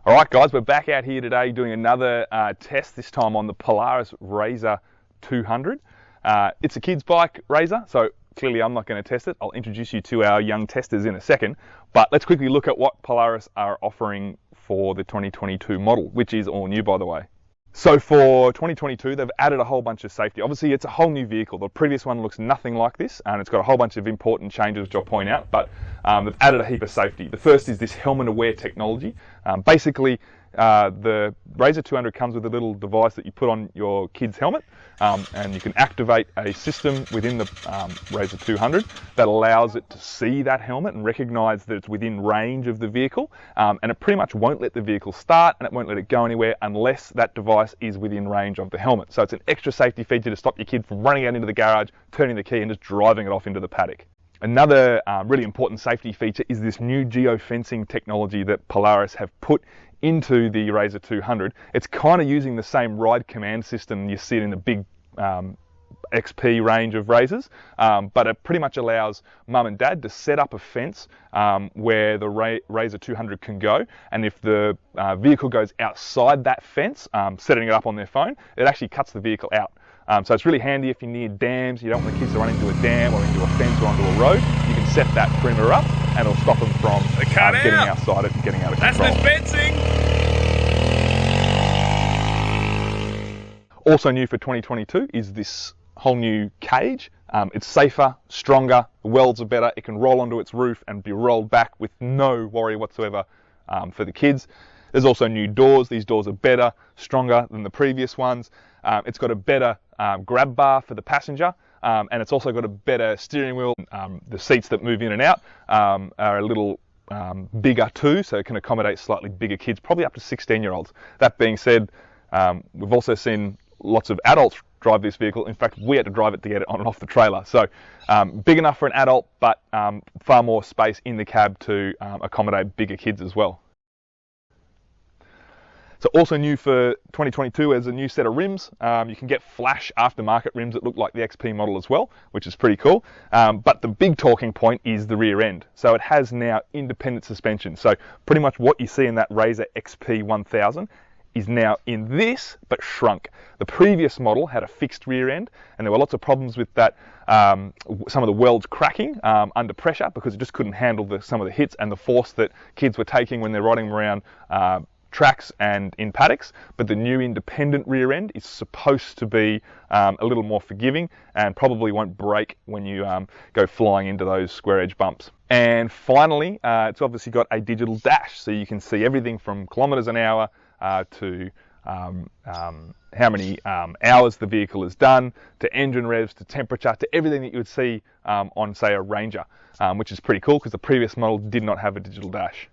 All right, guys, we're back out here today doing another test, this time on the Polaris RZR 200. It's a kid's bike, RZR, so clearly I'm not going to test it. I'll introduce you to our young testers in a second, but let's quickly look at what Polaris are offering for the 2022 model, which is all new, by the way. So for 2022, they've added a whole bunch of safety. Obviously, it's a whole new vehicle. The previous one looks nothing like this, and it's got a whole bunch of important changes, which I'll point out, but they've added a heap of safety. The first is this helmet-aware technology. Basically, the RZR 200 comes with a little device that you put on your kid's helmet, and you can activate a system within the RZR 200 that allows it to see that helmet and recognise that it's within range of the vehicle, and it pretty much won't let the vehicle start and it won't let it go anywhere unless that device is within range of the helmet. So it's an extra safety feature to stop your kid from running out into the garage, turning the key and just driving it off into the paddock. Another really important safety feature is this new geo-fencing technology that Polaris have put into the RZR 200. It's kind of using the same ride command system you see in the big XP range of RZRs, but it pretty much allows mum and dad to set up a fence where the RZR 200 can go, and if the vehicle goes outside that fence, setting it up on their phone, it actually cuts the vehicle out. So it's really handy if you're near dams, you don't want the kids to run into a dam or into a fence or onto a road. You can set that perimeter up and it'll stop them from getting outside it and getting out of control. That's the fencing! Also new for 2022 is this whole new cage. It's safer, stronger, the welds are better, it can roll onto its roof and be rolled back with no worry whatsoever for the kids. There's also new doors. These doors are better, stronger than the previous ones. It's got a better grab bar for the passenger, and it's also got a better steering wheel. The seats that move in and out are a little bigger too, so it can accommodate slightly bigger kids, probably up to 16-year-olds. That being said, we've also seen lots of adults drive this vehicle. In fact, we had to drive it to get it on and off the trailer. So big enough for an adult, but far more space in the cab to accommodate bigger kids as well. So also new for 2022 is a new set of rims. You can get flash aftermarket rims that look like the XP model as well, which is pretty cool. But the big talking point is the rear end. So it has now independent suspension. So pretty much what you see in that RZR XP 1000 is now in this, but shrunk. The previous model had a fixed rear end, and there were lots of problems with that, some of the welds cracking under pressure because it just couldn't handle some of the hits and the force that kids were taking when they're riding around tracks and in paddocks. But the new independent rear end is supposed to be a little more forgiving and probably won't break when you go flying into those square edge bumps. And finally, it's obviously got a digital dash, so you can see everything from kilometers an hour to how many hours the vehicle has done, to engine revs, to temperature, to everything that you would see on, say, a Ranger, which is pretty cool because the previous model did not have a digital dash.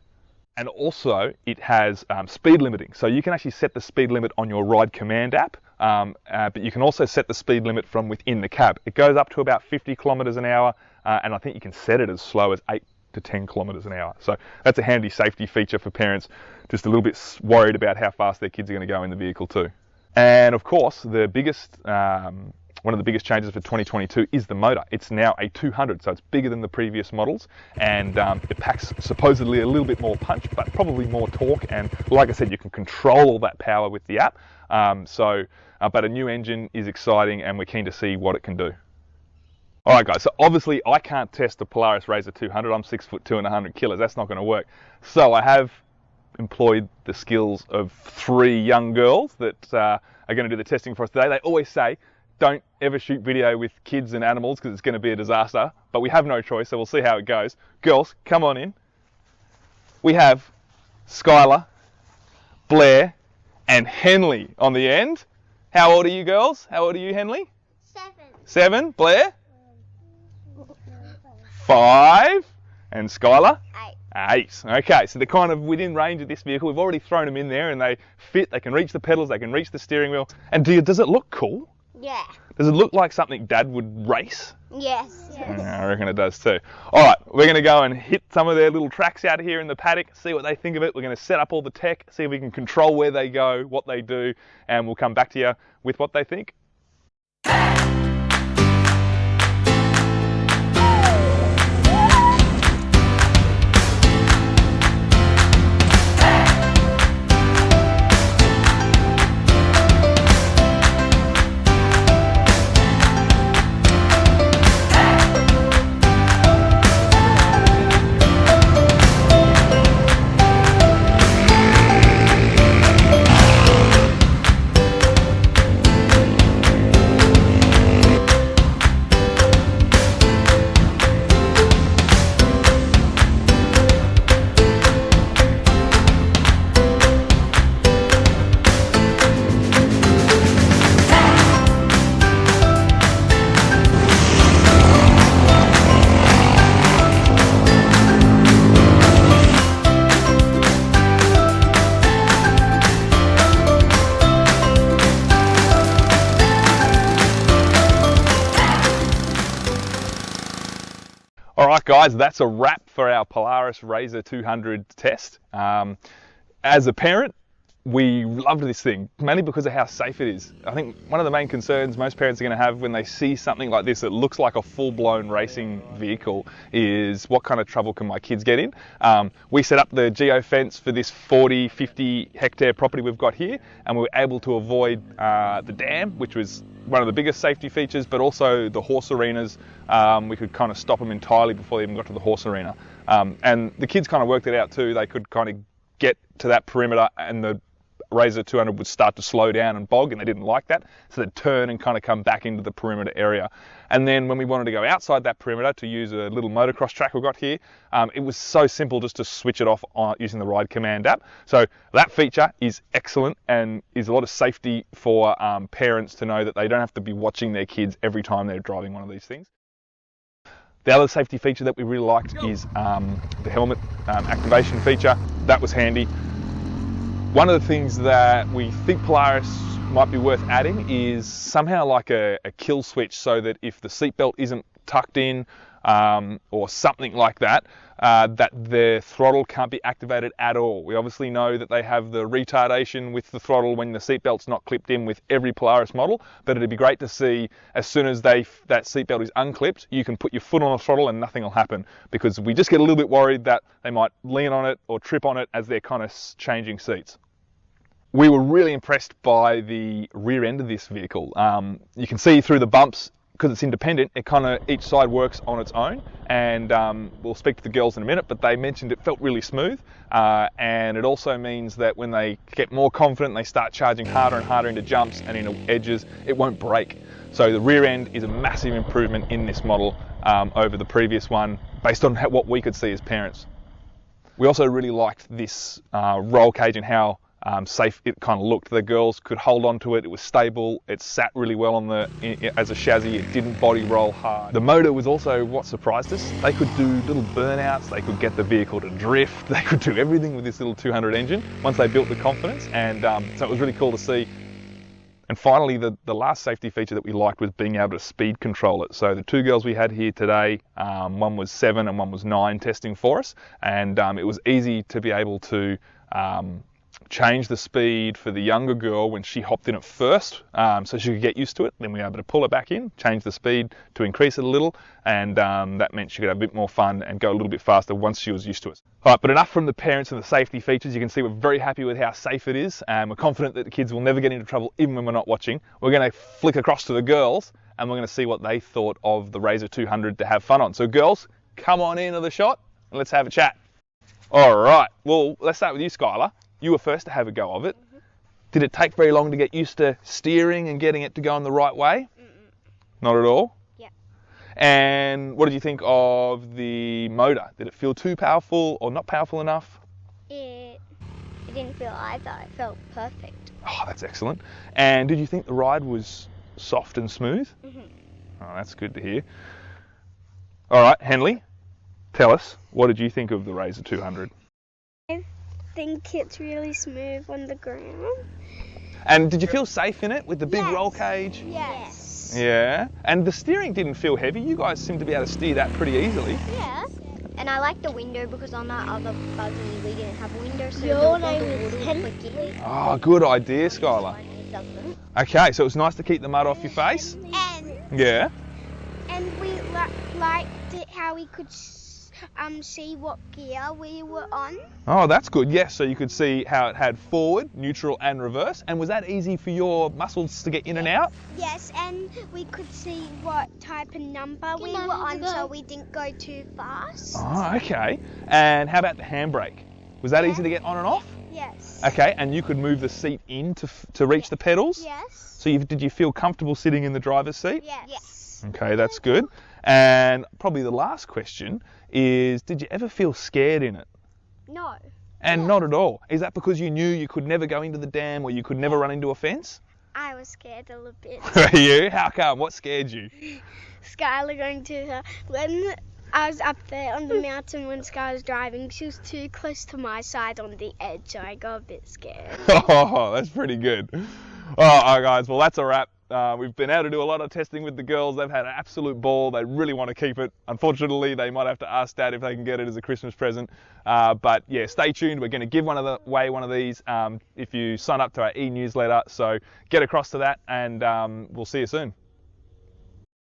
And also it has speed limiting, so you can actually set the speed limit on your ride command app, but you can also set the speed limit from within the cab. It goes up to about 50 kilometers an hour, and I think you can set it as slow as 8 to 10 kilometers an hour. So that's a handy safety feature for parents just a little bit worried about how fast their kids are going to go in the vehicle too. And of course, the biggest one of the biggest changes for 2022 is the motor. It's now a 200, so it's bigger than the previous models, and it packs supposedly a little bit more punch, but probably more torque. And like I said, you can control all that power with the app. But a new engine is exciting, and we're keen to see what it can do. All right, guys, so obviously I can't test the Polaris RZR 200. I'm 6'2" and 100 kilos. That's not going to work. So I have employed the skills of 3 young girls that are going to do the testing for us today. They always say, don't ever shoot video with kids and animals because it's going to be a disaster, but we have no choice, so we'll see how it goes. Girls, come on in. We have Skylar, Blair, and Henley on the end. How old are you girls? How old are you, Henley? 7. 7. Blair? 5. And Skylar? 8. Okay, so they're kind of within range of this vehicle. We've already thrown them in there and they fit, they can reach the pedals, they can reach the steering wheel. And does it look cool? Yeah. Does it look like something Dad would race? Yes. Yeah, I reckon it does too. All right, we're going to go and hit some of their little tracks out here in the paddock, see what they think of it. We're going to set up all the tech, see if we can control where they go, what they do, and we'll come back to you with what they think. guys, that's a wrap for our Polaris RZR 200 test. As a parent, we loved this thing, mainly because of how safe it is. I think one of the main concerns most parents are going to have when they see something like this that looks like a full-blown racing vehicle is, what kind of trouble can my kids get in? We set up the geo-fence for this 40, 50 hectare property we've got here, and we were able to avoid the dam, which was one of the biggest safety features, but also the horse arenas. We could kind of stop them entirely before they even got to the horse arena. And the kids kind of worked it out too. They could kind of get to that perimeter and the RZR 200 would start to slow down and bog, and they didn't like that, so they'd turn and kind of come back into the perimeter area. And then when we wanted to go outside that perimeter to use a little motocross track we've got here, it was so simple just to switch it off using the Ride Command app. So that feature is excellent and is a lot of safety for parents to know that they don't have to be watching their kids every time they're driving one of these things. The other safety feature that we really liked is the helmet activation feature. That was handy. One of the things that we think Polaris might be worth adding is somehow like a kill switch, so that if the seatbelt isn't tucked in or something like that, that the throttle can't be activated at all. We obviously know that they have the retardation with the throttle when the seatbelt's not clipped in with every Polaris model, but it'd be great to see as soon as that seatbelt is unclipped, you can put your foot on the throttle and nothing will happen, because we just get a little bit worried that they might lean on it or trip on it as they're kind of changing seats. We were really impressed by the rear end of this vehicle. You can see through the bumps, because it's independent, it kind of, each side works on its own, and we'll speak to the girls in a minute, but they mentioned it felt really smooth, and it also means that when they get more confident, they start charging harder and harder into jumps and into edges, it won't break. So the rear end is a massive improvement in this model over the previous one, based on what we could see as parents. We also really liked this roll cage and how safe it kind of looked. The girls could hold on to it, it was stable, it sat really well on as a chassis, it didn't body roll hard. The motor was also what surprised us. They could do little burnouts, they could get the vehicle to drift, they could do everything with this little 200 engine once they built the confidence, and so it was really cool to see. And finally, the last safety feature that we liked was being able to speed control it. So the two girls we had here today, one was 7 and one was 9 testing for us, and it was easy to be able to change the speed for the younger girl when she hopped in at first, so she could get used to it. Then we were able to pull it back in, change the speed to increase it a little, and that meant she could have a bit more fun and go a little bit faster once she was used to it. All right, but enough from the parents and the safety features. You can see we're very happy with how safe it is, and we're confident that the kids will never get into trouble even when we're not watching. We're going to flick across to the girls, and we're going to see what they thought of the RZR 200 to have fun on. So girls, come on into the shot and let's have a chat. All right, well, let's start with you, Skylar. You were first to have a go of it. Did it take very long to get used to steering and getting it to go in the right way? Not at all? Yeah. And what did you think of the motor? Did it feel too powerful or not powerful enough? It didn't feel either. It felt perfect. Oh, that's excellent. And did you think the ride was soft and smooth? Mm-hmm. Oh, that's good to hear. All right, Henley, tell us, what did you think of the RZR 200? I think it's really smooth on the ground. And did you feel safe in it with the big Yes. roll cage? Yes. Yeah. And the steering didn't feel heavy. You guys seem to be able to steer that pretty easily. Yeah. And I like the window because on that other buggy we didn't have a window, so Your the name water is would Henry. click in. Oh, good idea, Skylar. It doesn't. Okay, so it was nice to keep the mud off your face? Yeah. And we liked it how we could see what gear we were on. Oh, that's good. Yes, so you could see how it had forward, neutral and reverse. And was that easy for your muscles to get in and out? Yes, and we could see what type of number we were on, so we didn't go too fast. Oh, okay. And how about the handbrake? Was that easy to get on and off? Yes. Okay, and you could move the seat in to reach the pedals? Yes. So did you feel comfortable sitting in the driver's seat? Yes. Okay, that's good. And probably the last question is, did you ever feel scared in it? No. And not at all. Is that because you knew you could never go into the dam or you could never run into a fence? I was scared a little bit. Were you? How come? What scared you? Skylar going to her. When I was up there on the mountain when Sky was driving, she was too close to my side on the edge, so I got a bit scared. Oh, that's pretty good. All right, guys. Well, that's a wrap. We've been able to do a lot of testing with the girls. They've had an absolute ball. They really want to keep it. Unfortunately, they might have to ask Dad if they can get it as a Christmas present. But yeah, stay tuned. We're going to give away one of these if you sign up to our e-newsletter. So get across to that, and we'll see you soon.